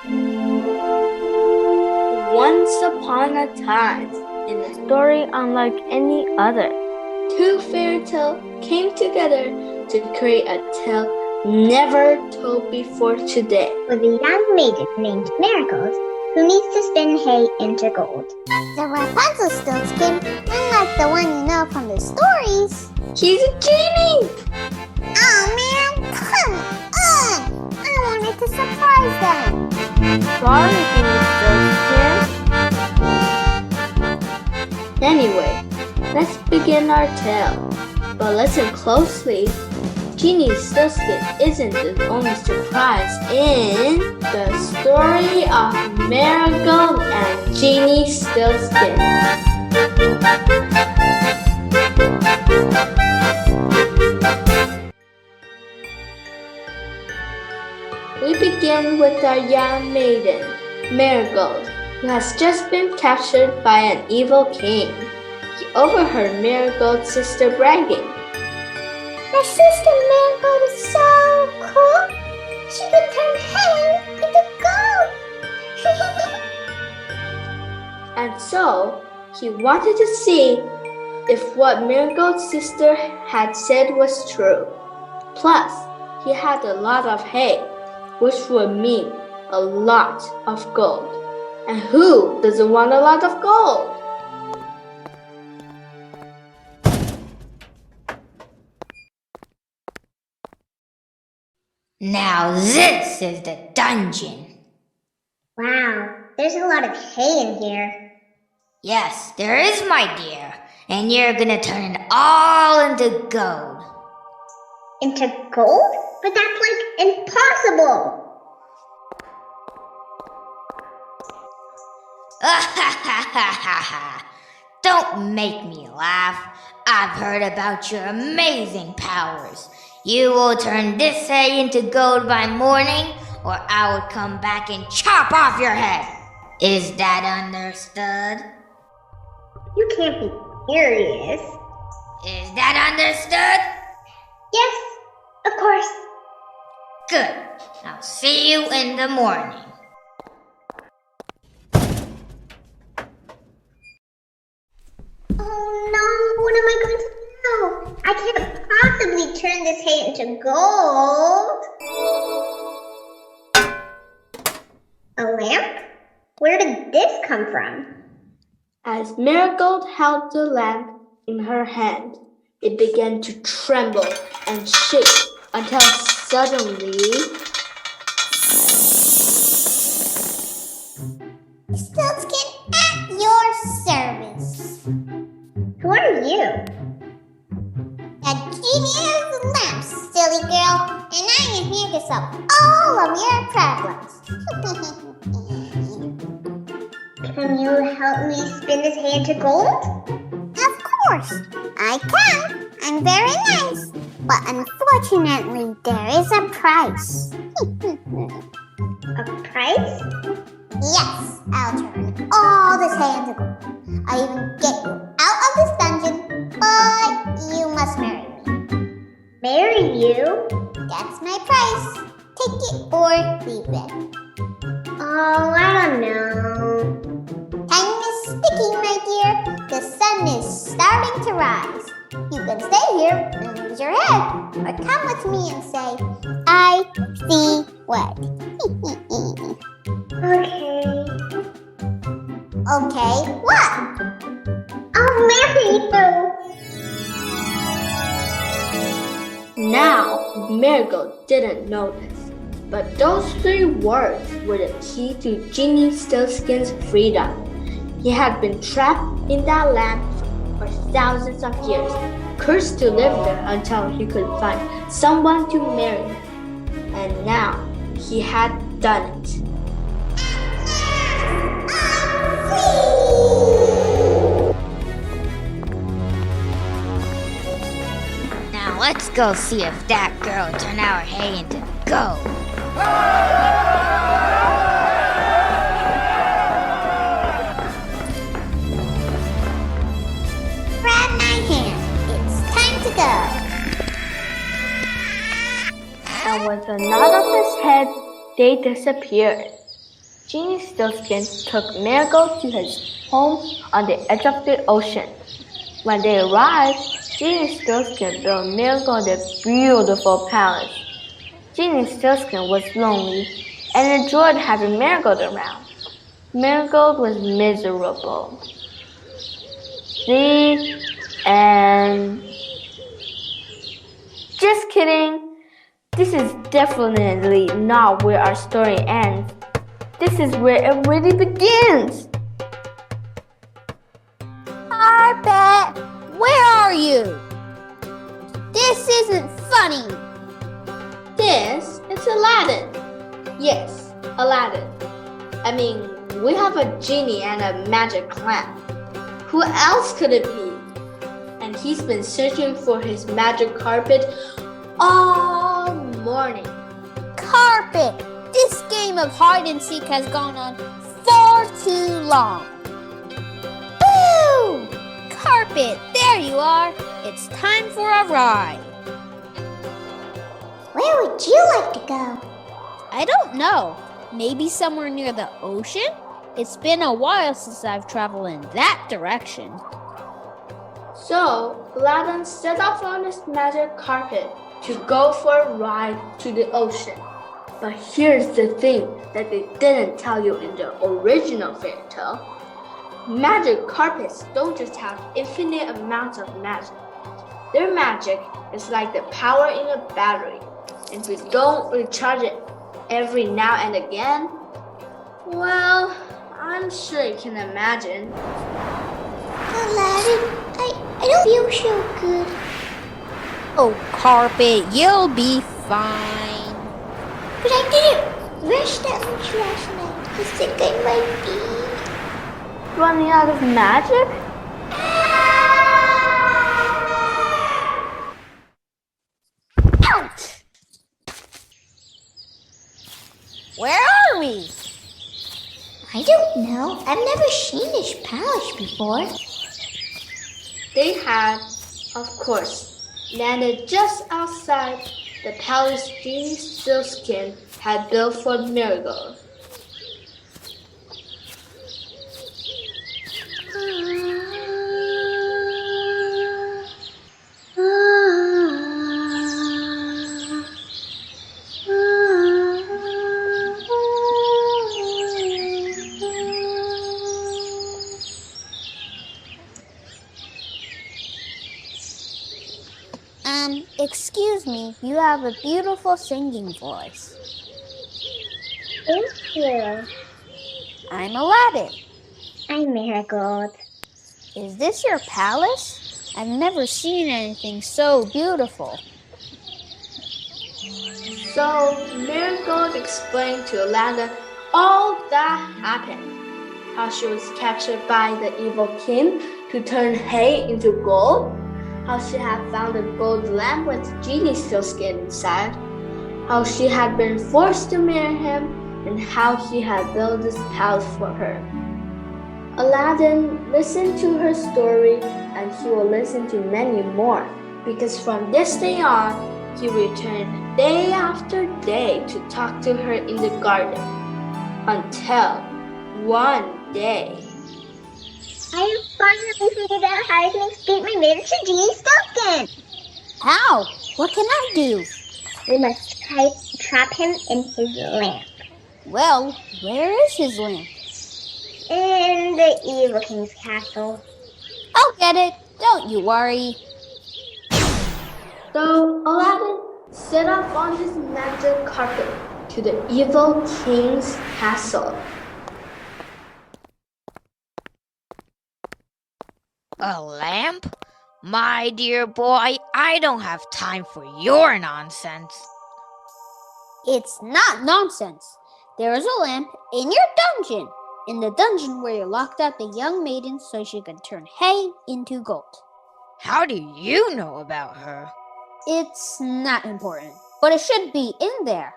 Once upon a time, in a story unlike any other, two fairy tales came together to create a tale never told before today. With a young maiden named Marigold who needs to spin hay into gold. The Rapunzelstelskin, unlike the one you know from the stories. He's a genie! Oh man, come on! I wanted to surprise them. Sorry, Genie Stillskin. Anyway, let's begin our tale. But listen closely. Genie Stillskin isn't the only surprise in the story of Marigold and Genie Stillskin. We begin with our young maiden, Marigold, who has just been captured by an evil king. He overheard Marigold's sister bragging. My sister Marigold is so cool. She can turn hay into gold. And so, he wanted to see if what Marigold's sister had said was true. Plus, he had a lot of hay, which would mean a lot of gold. And who doesn't want a lot of gold? Now this is the dungeon. Wow, there's a lot of hay in here. Yes, there is, my dear. And you're gonna turn it all into gold. Into gold? But that's like impossible. Don't make me laugh. I've heard about your amazing powers. You will turn this hay into gold by morning, or I will come back and chop off your head. Is that understood? You can't be serious. Is that understood? Yes, of course. Good. I'll see you in the morning. Oh no, what am I going to do? I can't possibly turn this hay into gold. A lamp? Where did this come from? As Marigold held the lamp in her hand, it began to tremble and shake until suddenly... Stillskin at your service. Who are you? A genius lamp, silly girl, and I am here to solve all of your problems. Can you help me spin this hay into gold? Of course, I can. I'm very nice. But unfortunately, there is a price. A price? Yes, I'll turn all this hay into gold. I'll even get you out of this dungeon, but you must marry me. Marry you? That's my price. Take it or leave it. Oh, I don't know. Time is ticking, my dear. The sun is starting to rise. You can stay here and lose your head, or come with me and say, I see what. Okay. Okay, what? I'll marry you. Now, Marigold didn't know this, but those 3 words were the key to Genie Stillskin's freedom. He had been trapped in that lamp for thousands of years, cursed to live there until he could find someone to marry him. And now, he had done it. Now let's go see if that girl turned our hay into gold. Grab my hand. It's time to go. And with a nod of his head, they disappeared. Genie Stillskin took Marigold to his home on the edge of the ocean. When they arrived, Genie Stillskin built Marigold a beautiful palace. Genie Stillskin was lonely and enjoyed having Marigold around. Marigold was miserable. The end. Just kidding. This is definitely not where our story ends. This is where it really begins. Carpet, where are you? This isn't funny. This is Aladdin. Yes, Aladdin. I mean, we have a genie and a magic lamp. Who else could it be? And he's been searching for his magic carpet all morning. Carpet, this game of hide and seek has gone on far too long. Boo! Carpet, there you are. It's time for a ride. Where would you like to go? I don't know. Maybe somewhere near the ocean? It's been a while since I've traveled in that direction. So, Aladdin set off on his magic carpet to go for a ride to the ocean. But here's the thing that they didn't tell you in the original fairy tale. Magic carpets don't just have infinite amounts of magic. Their magic is like the power in a battery. And if you don't recharge it every now and again, well, I'm sure you can imagine. Aladdin, I don't feel so good. Oh, Carpet, you'll be fine. But I didn't rest that much last night. I think I might be Running out of magic? Ouch! Where are we? I don't know. I've never seen this palace before. They had, of course, landed just outside the palace Genie Stillskin had built for Marigold. Excuse me, you have a beautiful singing voice. Thank you. I'm Aladdin. I'm Marigold. Is this your palace? I've never seen anything so beautiful. So Marigold explained to Aladdin all that happened. How she was captured by the evil king to turn hay into gold. How she had found a gold lamp with Genie Stillskin inside. How she had been forced to marry him. And how he had built this palace for her. Aladdin listened to her story, and he will listen to many more, because from this day on, he returned day after day to talk to her in the garden, until one day. I have finally figured out how to escape my marriage to Genie Stillskin. How? What can I do? We must trap him in his lamp. Well, where is his lamp? In the evil king's castle. I'll get it. Don't you worry. So Aladdin set off on his magic carpet to the evil king's castle. A lamp? My dear boy, I don't have time for your nonsense. It's not nonsense. There is a lamp in your dungeon. In the dungeon where you locked up the young maiden so she could turn hay into gold. How do you know about her? It's not important, but it should be in there.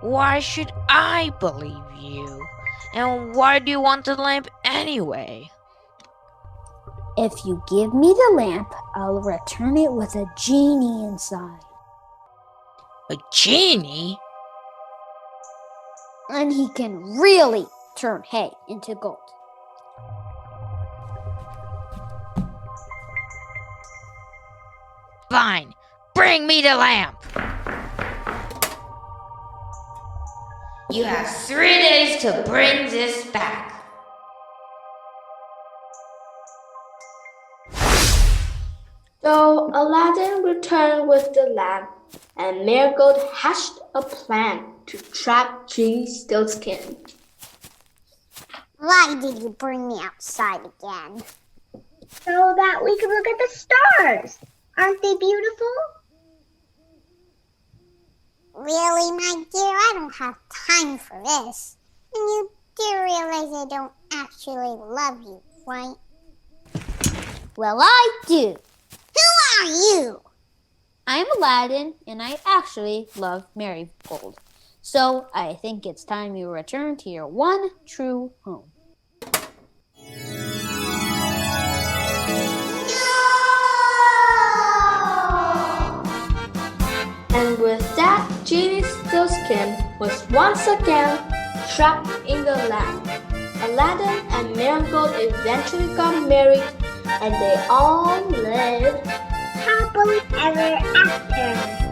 Why should I believe you? And why do you want the lamp anyway? If you give me the lamp, I'll return it with a genie inside. A genie? And he can really turn hay into gold. Fine, bring me the lamp. You have 3 days to bring this back. So Aladdin returned with the lamp, and Marigold hatched a plan to trap Genie Stillskin. Why did you bring me outside again? So that we can look at the stars. Aren't they beautiful? Really, my dear, I don't have time for this. And you do realize I don't actually love you, right? Well, I do. Who are you? I'm Aladdin, and I actually love Marigold. So I think it's time you return to your one true home. And with that, Genie Stillskin was once again trapped in the lamp. Aladdin and Marigold eventually got married, and they all lived Happily ever after.